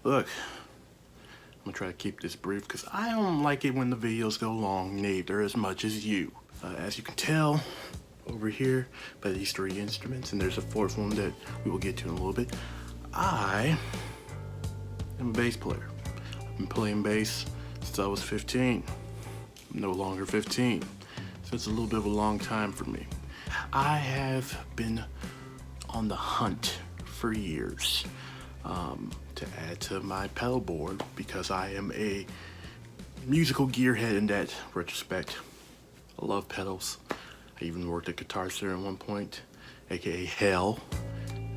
Look, I'm gonna try to keep this brief because I don't like it when the videos go long, neither as much as you. As you can tell over here by these three instruments, and there's a fourth one that we will get to in a little bit, I am a bass player. I've been playing bass since I was 15. I'm no longer 15, so it's a little bit of a long time for me. I have been on the hunt for years to add to my pedalboard because I am a musical gearhead in that retrospect. I love pedals. I even worked at Guitar Center at one point, aka Hell,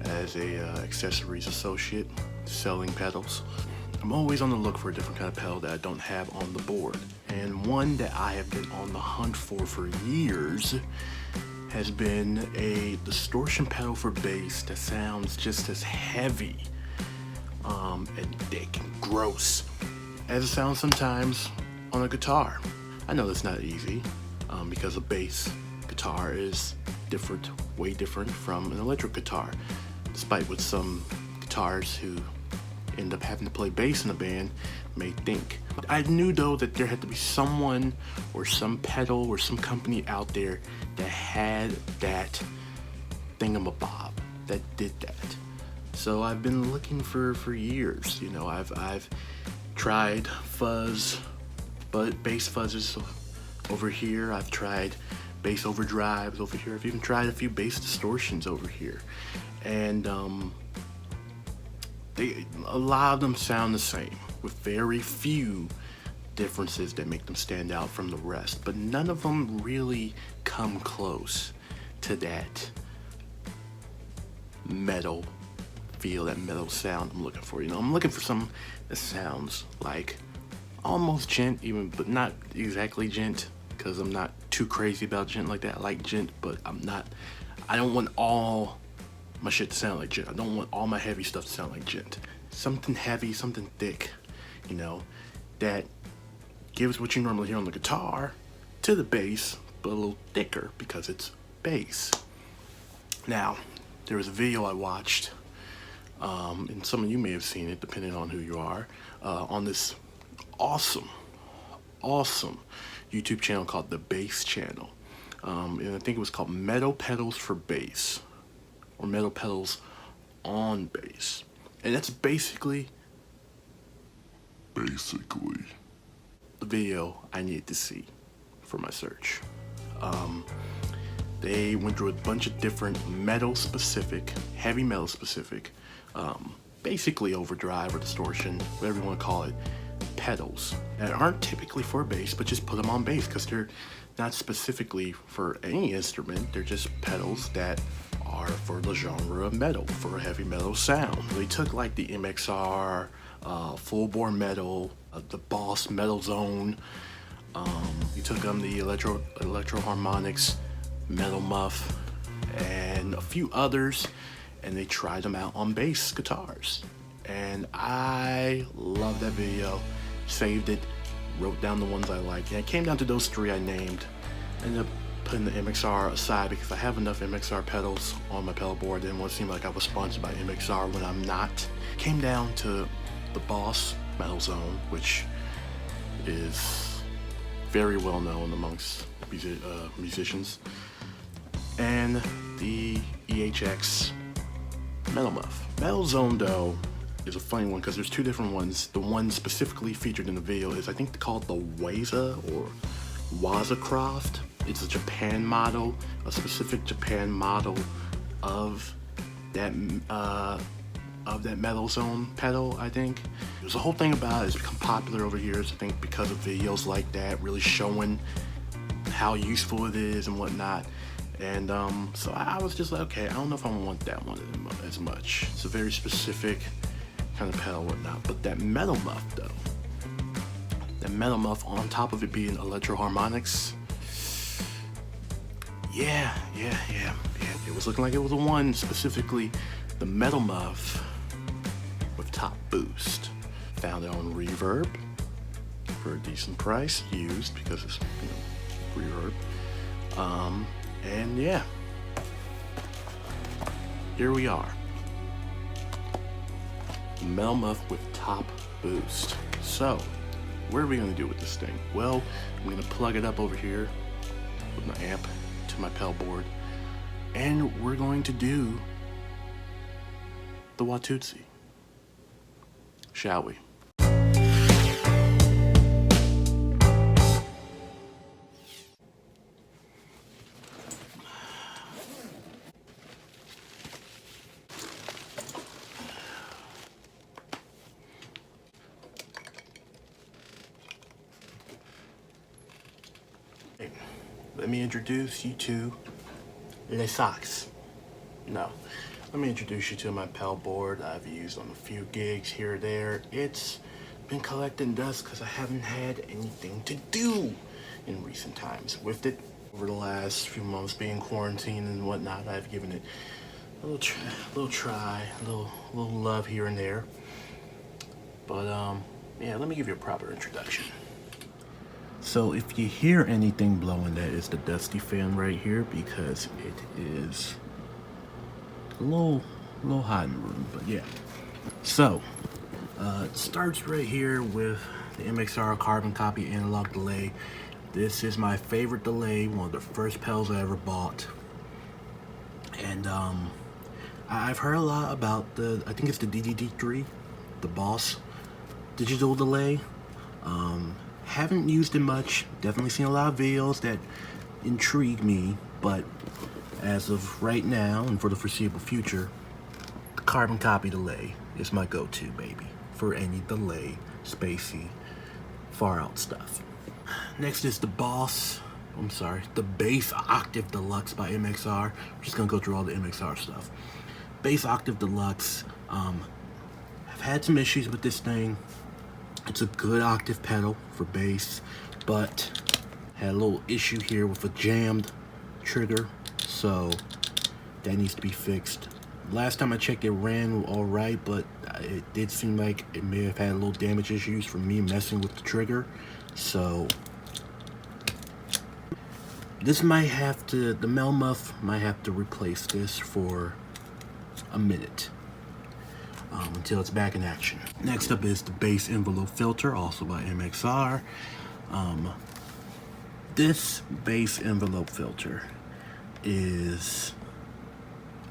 as a accessories associate selling pedals. I'm always on the look for a different kind of pedal that I don't have on the board. And one that I have been on the hunt for years has been a distortion pedal for bass that sounds just as heavy and thick and gross as it sounds sometimes on a guitar. I know that's not easy because a bass guitar is different, way different from an electric guitar, despite what some guitars who end up having to play bass in a band may think. I knew though that there had to be someone or some pedal or some company out there that had that thingamabob that did that. So I've been looking for years. You know, I've tried fuzz, but bass fuzzes over here. I've tried bass overdrives over here. I've even tried a few bass distortions over here, and a lot of them sound the same with very few differences that make them stand out from the rest, but none of them really come close to that metal feel, that metal sound I'm looking for. You know, I'm looking for something that sounds like almost gent, even, but not exactly gent, because I'm not too crazy about gent like that. I like gent, but I don't want all my shit to sound like gent. I don't want all my heavy stuff to sound like gent. Something heavy, something thick, you know, that gives what you normally hear on the guitar to the bass, but a little thicker because it's bass. Now, there was a video I watched, and some of you may have seen it depending on who you are, on this awesome YouTube channel called the Bass Channel. And I think it was called Metal Pedals for Bass, or Metal Pedals on Bass. And that's basically the video I needed to see for my search. They went through a bunch of different metal-specific, heavy metal-specific, basically overdrive or distortion, whatever you want to call it, pedals that aren't typically for bass, but just put them on bass because they're not specifically for any instrument. They're just pedals that are for the genre of metal, for a heavy metal sound. They took like the MXR, Full Bore Metal, the Boss Metal Zone. You took them the Electro-Harmonix Metal Muff and a few others, and they tried them out on bass guitars. And I love that video, saved it, wrote down the ones I liked, and it came down to those three I named. I ended up putting the MXR aside because I have enough MXR pedals on my pedalboard. Didn't want to seem like I was sponsored by MXR when I'm not. Came down to the Boss Metal Zone, which is very well known amongst musicians, and the EHX Metal Muff. Metal Zone though is a funny one because there's two different ones. The one specifically featured in the video is, I think, called the Waza or Wazacroft. It's a Japan model, a specific Japan model of that Metal Zone pedal, I think. There's a whole thing about it. It's become popular over here, I think, because of videos like that, really showing how useful it is and whatnot. And so I was just like, okay, I don't know if I want that one as much. It's a very specific kind of pedal, whatnot. But that Metal Muff though, that Metal Muff on top of it being Electro-Harmonix, yeah. It was looking like it was the one, specifically the Metal Muff with top boost. Found it on Reverb for a decent price, used because it's, you know, Reverb. And yeah, here we are. Metal Muff with top boost. So, what are we gonna do with this thing? Well, I'm gonna plug it up over here with my amp to my Pedalboard, and we're going to do the Wah-Tootsie. Shall we? Let me introduce you to EHX. No, let me introduce you to my Pedalboard I've used on a few gigs here or there. It's been collecting dust because I haven't had anything to do in recent times with it. Over the last few months being quarantined and whatnot, I've given it a little try, a little love here and there. But yeah, let me give you a proper introduction. So if you hear anything blowing, that is the Dusty fan right here, because it is a little hot in the room, but yeah. So it starts right here with the MXR carbon copy analog delay. This is my favorite delay, one of the first pedals I ever bought. And I've heard a lot about I think it's the DDD3, the Boss digital delay. Haven't used it much, definitely seen a lot of videos that intrigue me, but as of right now and for the foreseeable future, the carbon copy delay is my go-to, baby, for any delay, spacey, far out stuff. Next is the the Bass Octave Deluxe by MXR. I'm just gonna go through all the MXR stuff. Bass Octave Deluxe. I've had some issues with this thing. It's a good octave pedal for bass, but had a little issue here with a jammed trigger, so that needs to be fixed. Last time I checked, it ran all right, but it did seem like it may have had a little damage issues from me messing with the trigger. So this might have to, the Metal Muff might have to replace this for a minute. Until it's back in action. Next up is the bass envelope filter, also by MXR. This bass envelope filter is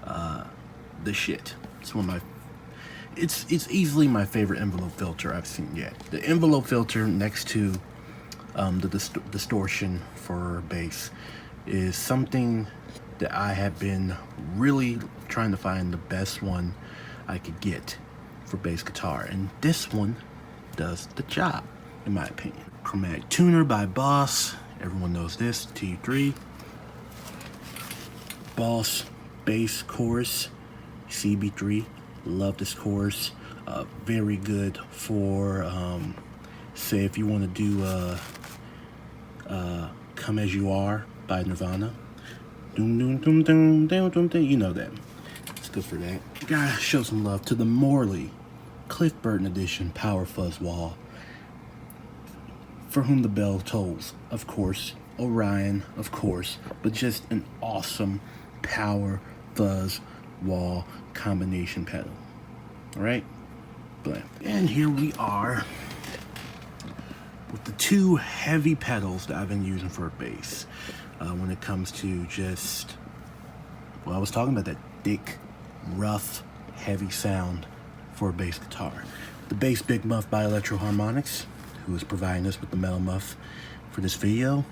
the shit. It's one of my, it's easily my favorite envelope filter I've seen yet. The envelope filter next to the distortion for bass is something that I have been really trying to find the best one I could get for bass guitar, and this one does the job, in my opinion. Chromatic Tuner by Boss, everyone knows this, T3. Boss Bass Chorus, CB3, love this chorus. Very good for, say if you want to do Come As You Are by Nirvana. Doom, doom, doom, doom, doom, doom, doom, you know that. Good for that. Gotta show some love to the Morley Cliff Burton Edition Power Fuzz Wah. For Whom the Bell Tolls, of course. Orion, of course. But just an awesome power fuzz wah combination pedal. Alright? Blam. And here we are with the two heavy pedals that I've been using for bass. When it comes to just, well, I was talking about that thick, rough, heavy sound for a bass guitar. The Bass Big Muff by Electro-Harmonix, who is providing us with the Metal Muff for this video,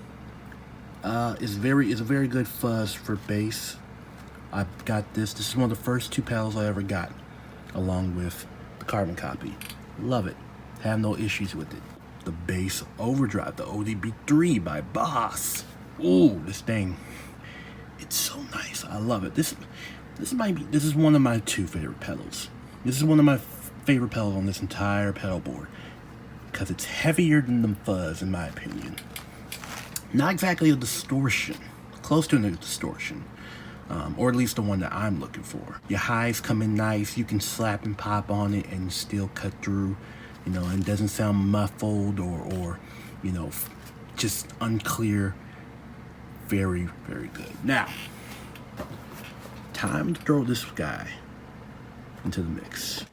is a very good fuzz for bass. I've got this. This is one of the first two pedals I ever got, along with the carbon copy. Love it. Have no issues with it. The Bass Overdrive, the ODB3 by Boss. Ooh, this thing, it's so nice. I love it. This is one of my two favorite pedals. This is one of my favorite pedals on this entire Pedalboard, because it's heavier than the fuzz, in my opinion. Not exactly a distortion, close to a distortion, or at least the one that I'm looking for. Your highs come in nice. You can slap and pop on it and still cut through, you know, and it doesn't sound muffled or you know, just unclear. Very, very good. Now, time to throw this guy into the mix.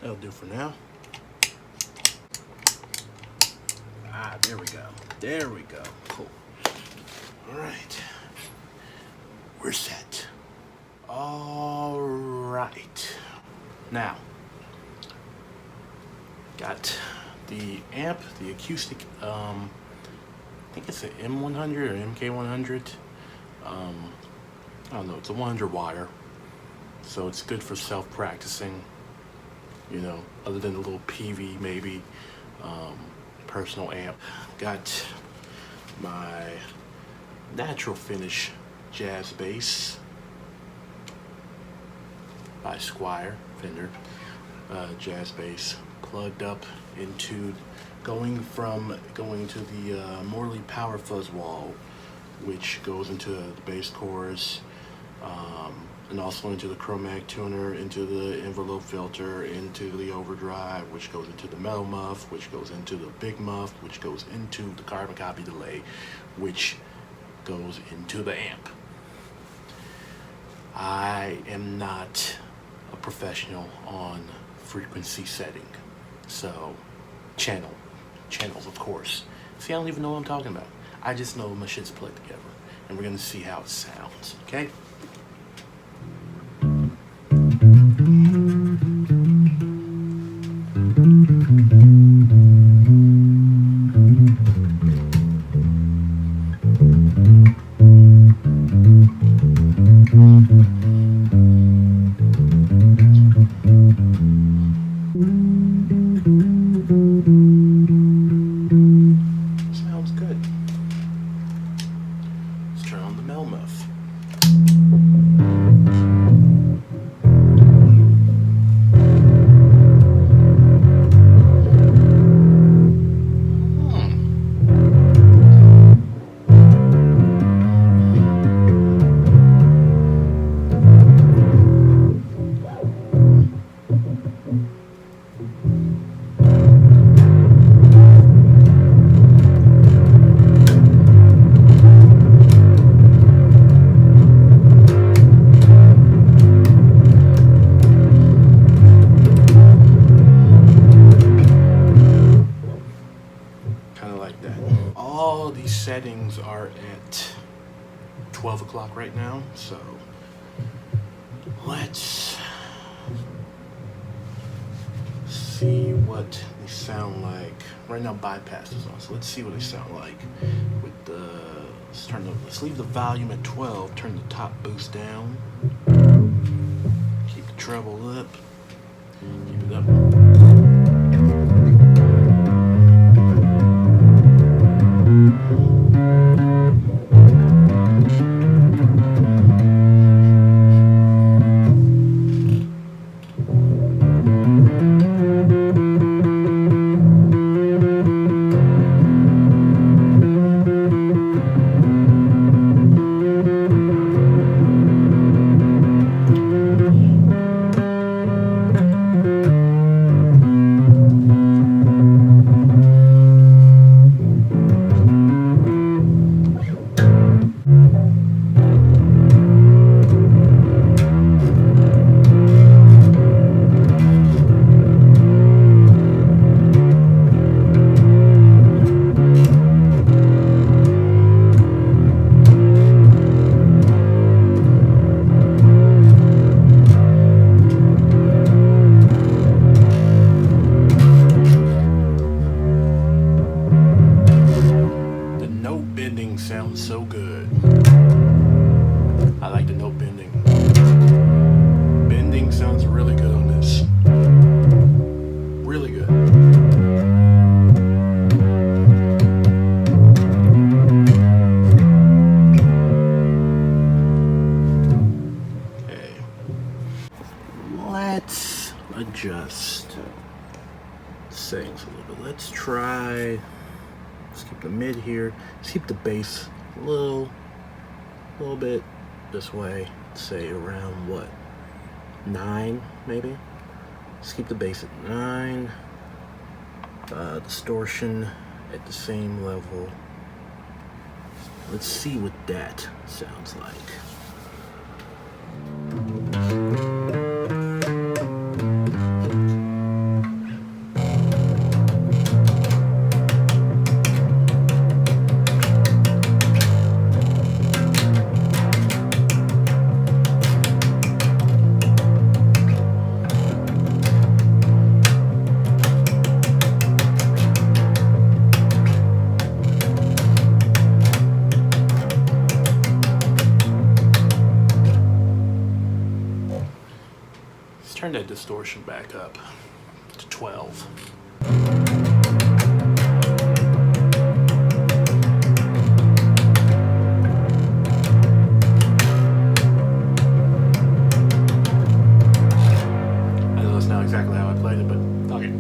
That'll do for now. Ah, there we go. There we go. Cool. All right. We're set. All right. Now, got the amp, the acoustic, I think it's an M100 or MK100. I don't know, it's a 100 wire. So it's good for self-practicing, you know, other than a little PV maybe, personal amp. Got my natural finish jazz bass by Squire Fender, jazz bass plugged up into going to the Morley Power Fuzz Wall, which goes into the bass chorus, and also into the chromatic tuner, into the envelope filter, into the overdrive, which goes into the metal muff, which goes into the big muff, which goes into the carbon copy delay, which goes into the amp. I am not a professional on frequency setting, so channels of course. See, I don't even know what I'm talking about. I just know my shit's played together, and we're gonna see how it sounds, okay? Sounds good. Let's turn on the Metal Muff. All these settings are at 12 o'clock right now, so let's see what they sound like. Right now bypass is on, so let's see what they sound like with the, let's leave the volume at 12, turn the top boost down, keep the treble up, keep it up. Sounds so good. I like the note bending. Bending sounds really good on this. Really good. Okay. Let's adjust settings a little bit. Let's try. Let's keep the mid here. Let's keep the bass a little bit this way. Say around what? 9 maybe? Let's keep the bass at 9. Distortion at the same level. Let's see what that sounds like. distortion back up to 12. I know that's not exactly how I played it, but okay.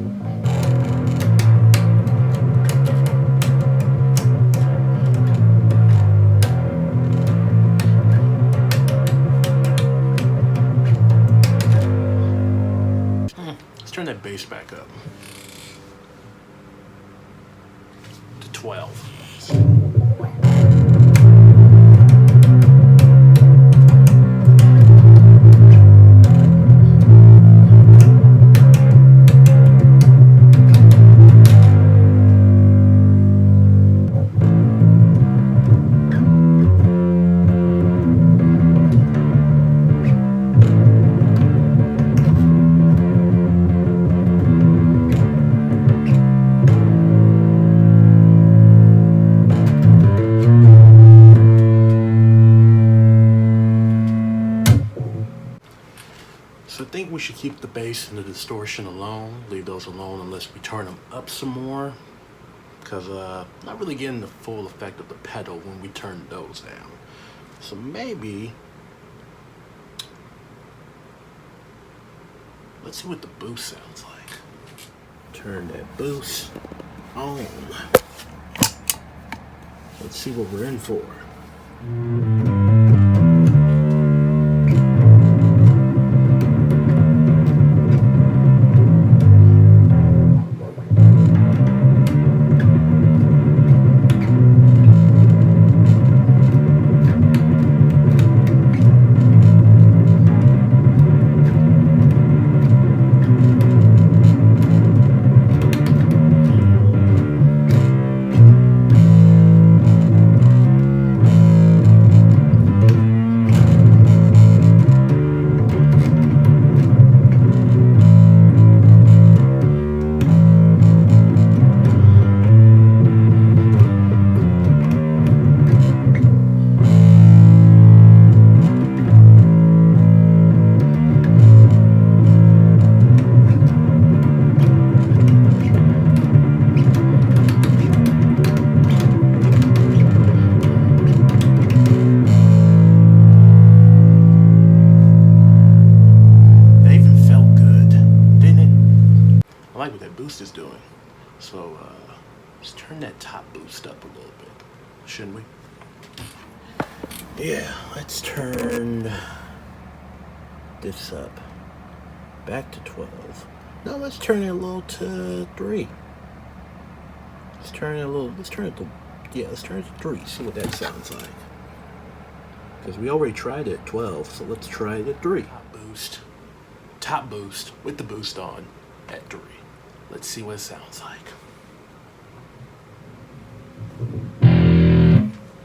Let's turn that bass back up to 12. So I think we should keep the bass and the distortion alone, leave those alone unless we turn them up some more, because not really getting the full effect of the pedal when we turn those down. So maybe, let's see what the boost sounds like. Turn that boost on. Let's see what we're in for. Is doing. So let's turn that top boost up a little bit, shouldn't we? Yeah, let's turn this up back to 12. Now let's turn it a little to 3. Let's turn it to 3, see what that sounds like. Because we already tried it at 12, so let's try it at 3. Top boost with the boost on at 3. Let's see what it sounds like.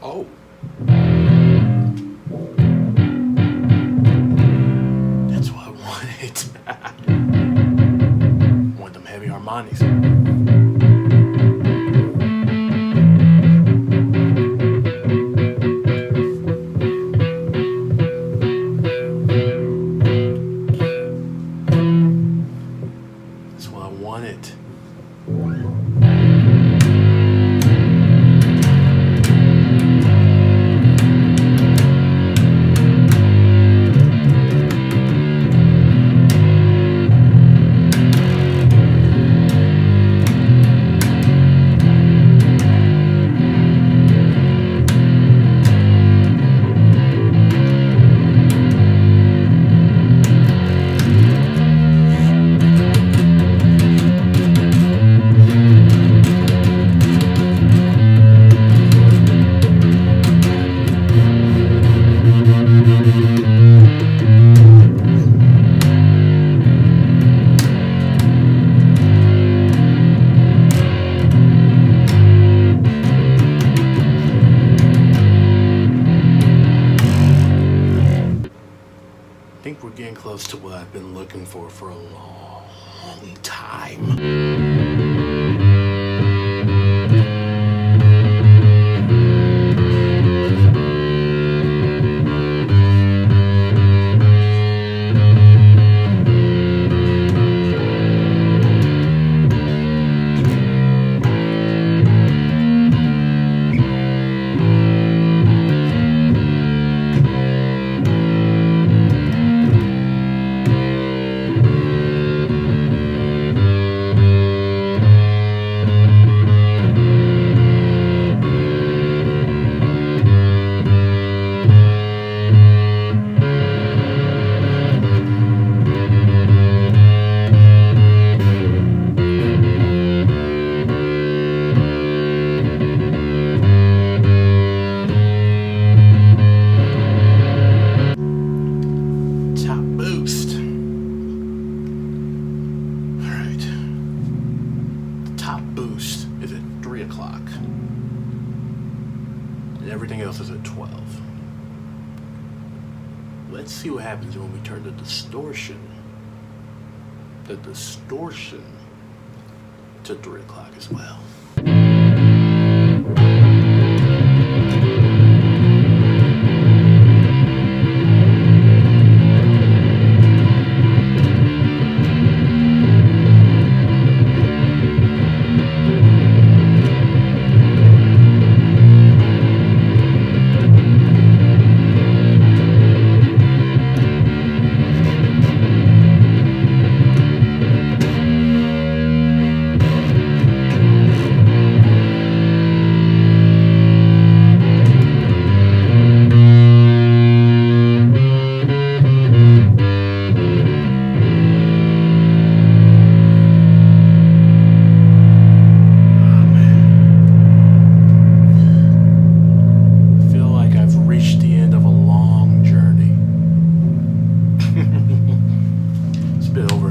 Oh. That's what I wanted. I want them heavy harmonics. That's what I wanted. I think we're getting close to what I've been looking for a long time. everything else is at 12. Let's see what happens when we turn the distortion to 3 o'clock as well.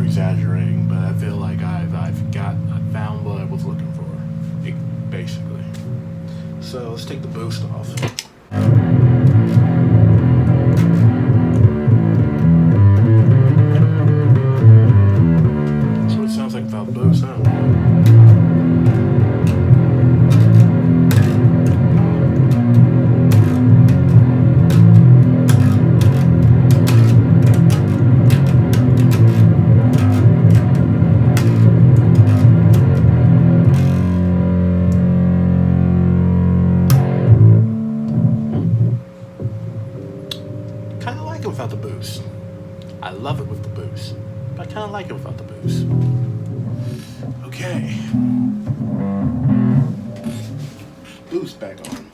Exaggerating, but I feel like I found what I was looking for, basically. So let's take the boost off. That's what it sounds like without boost, huh? Without the boost. I love it with the boost, but I kind of like it without the boost. Okay. Boost back on.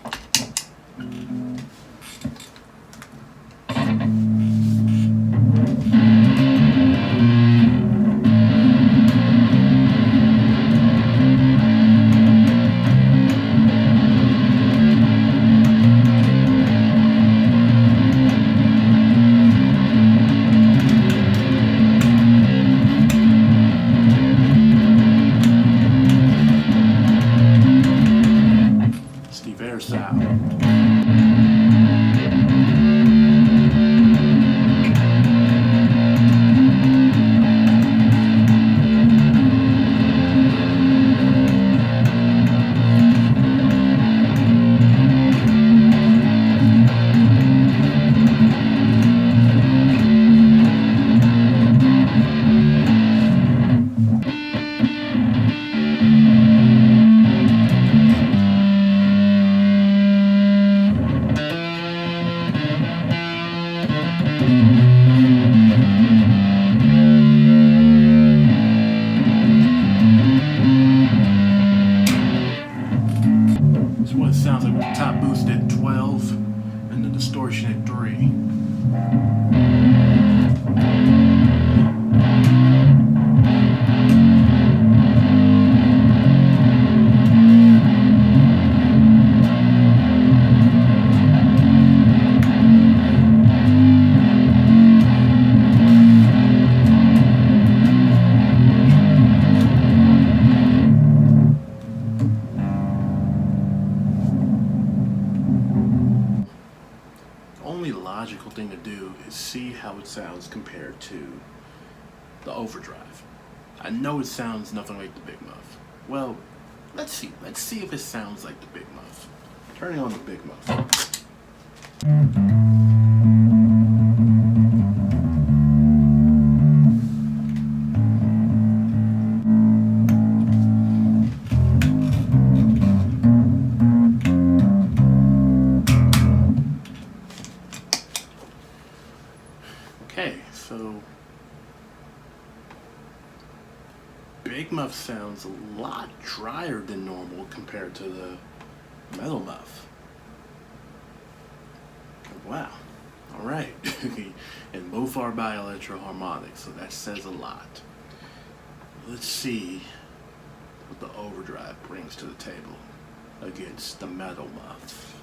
Sounds like with the top boost at 12 and the distortion at 3. Logical thing to do is see how it sounds compared to the overdrive. I know it sounds nothing like the Big Muff. Well, let's see if it sounds like the Big Muff. Turning on the Big Muff. So Big Muff sounds a lot drier than normal compared to the Metal Muff. Wow. Alright. And both are by Electro-Harmonix, so that says a lot. Let's see what the overdrive brings to the table against the Metal Muff.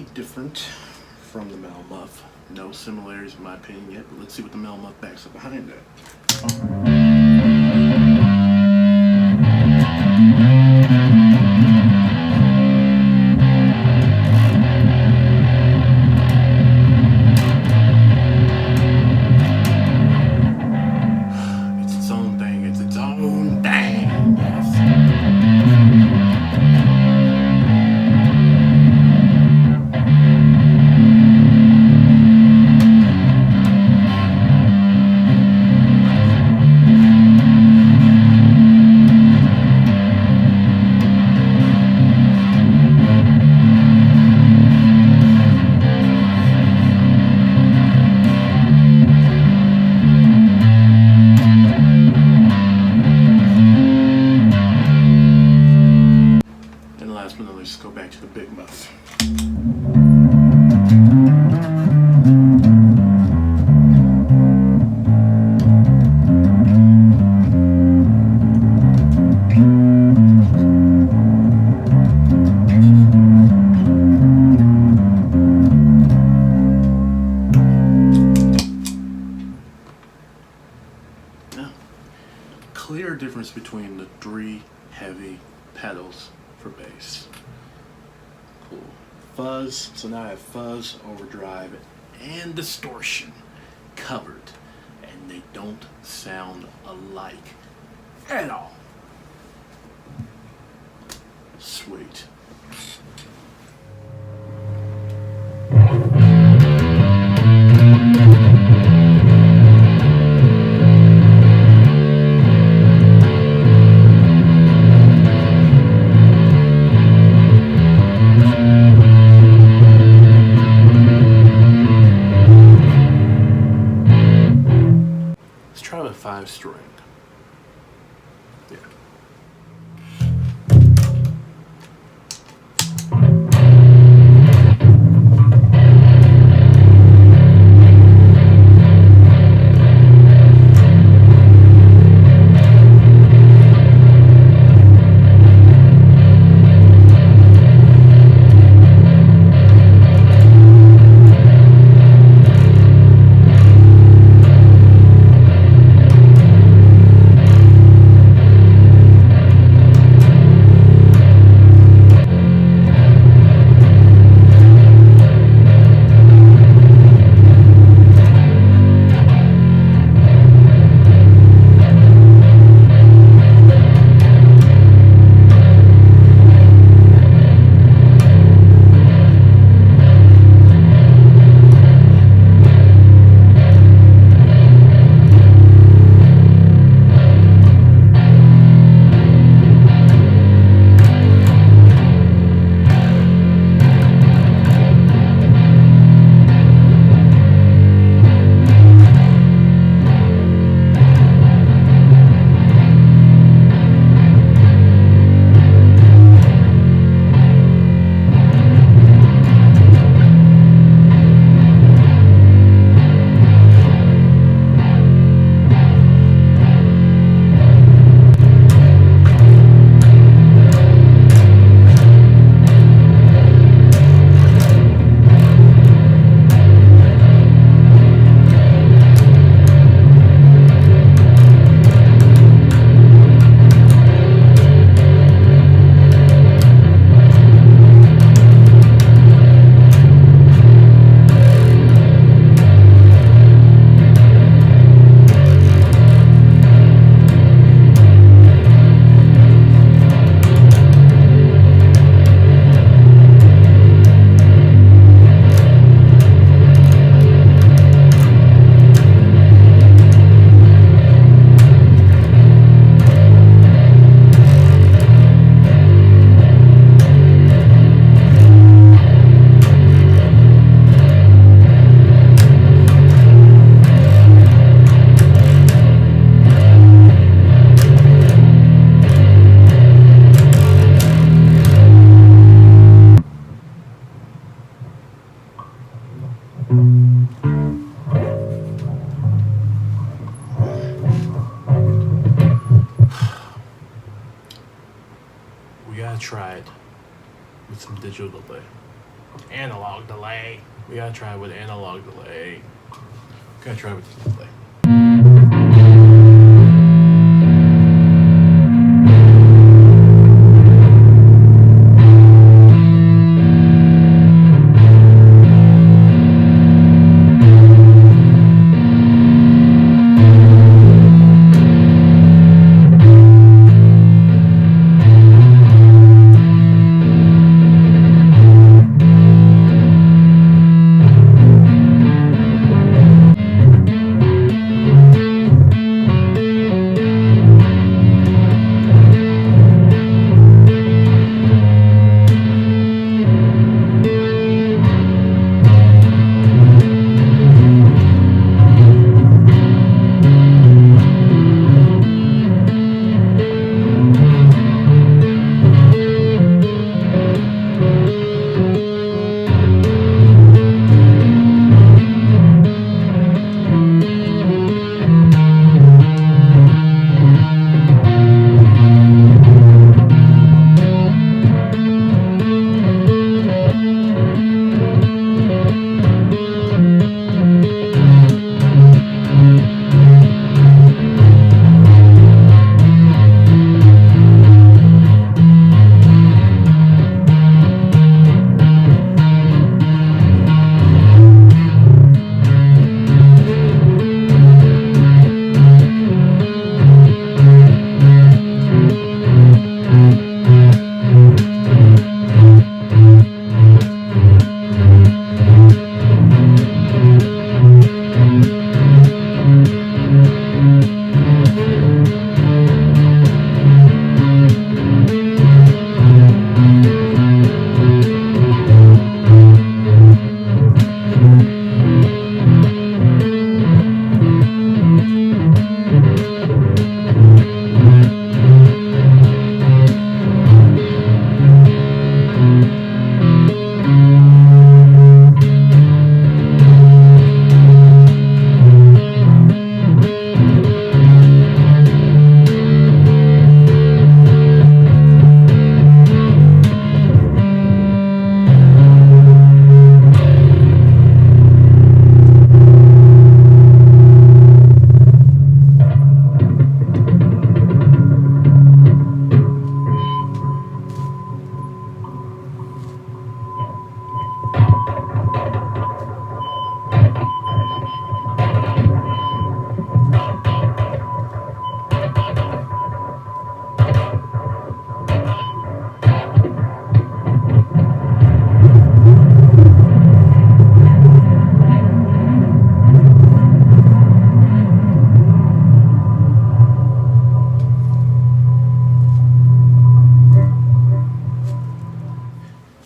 pretty different from the Metal Muff. No similarities in my opinion yet, but let's see what the Metal Muff backs up behind that. Last but not least, go back to the big muff. Now, clear difference between the three heavy pedals for bass. Cool. Fuzz, so now I have fuzz, overdrive, and distortion covered, and they don't sound alike at all. Sweet. Try with 5-string. Yeah. We gotta try it with some digital delay. Analog delay. We gotta try with analog delay. Gotta try with this delay.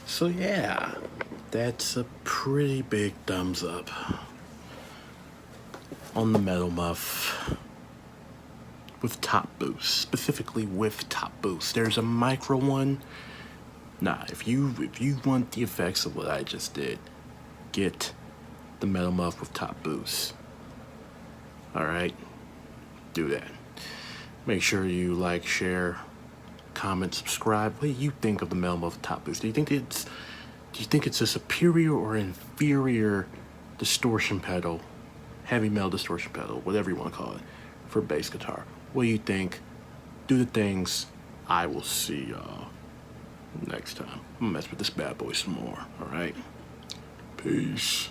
So yeah, that's a pretty big thumbs up on the Metal Muff with top boost, specifically with top boost. There's a micro one. Nah, if you want the effects of what I just did, get the Metal Muff with top boost. All right, do that. Make sure you like, share, comment, subscribe. What do you think of the Metal Muff top boost? Do you think it's a superior or inferior distortion pedal, heavy metal distortion pedal, whatever you want to call it, for bass guitar? What do you think? Do the things. I will see y'all next time. I'm gonna mess with this bad boy some more. All right, peace.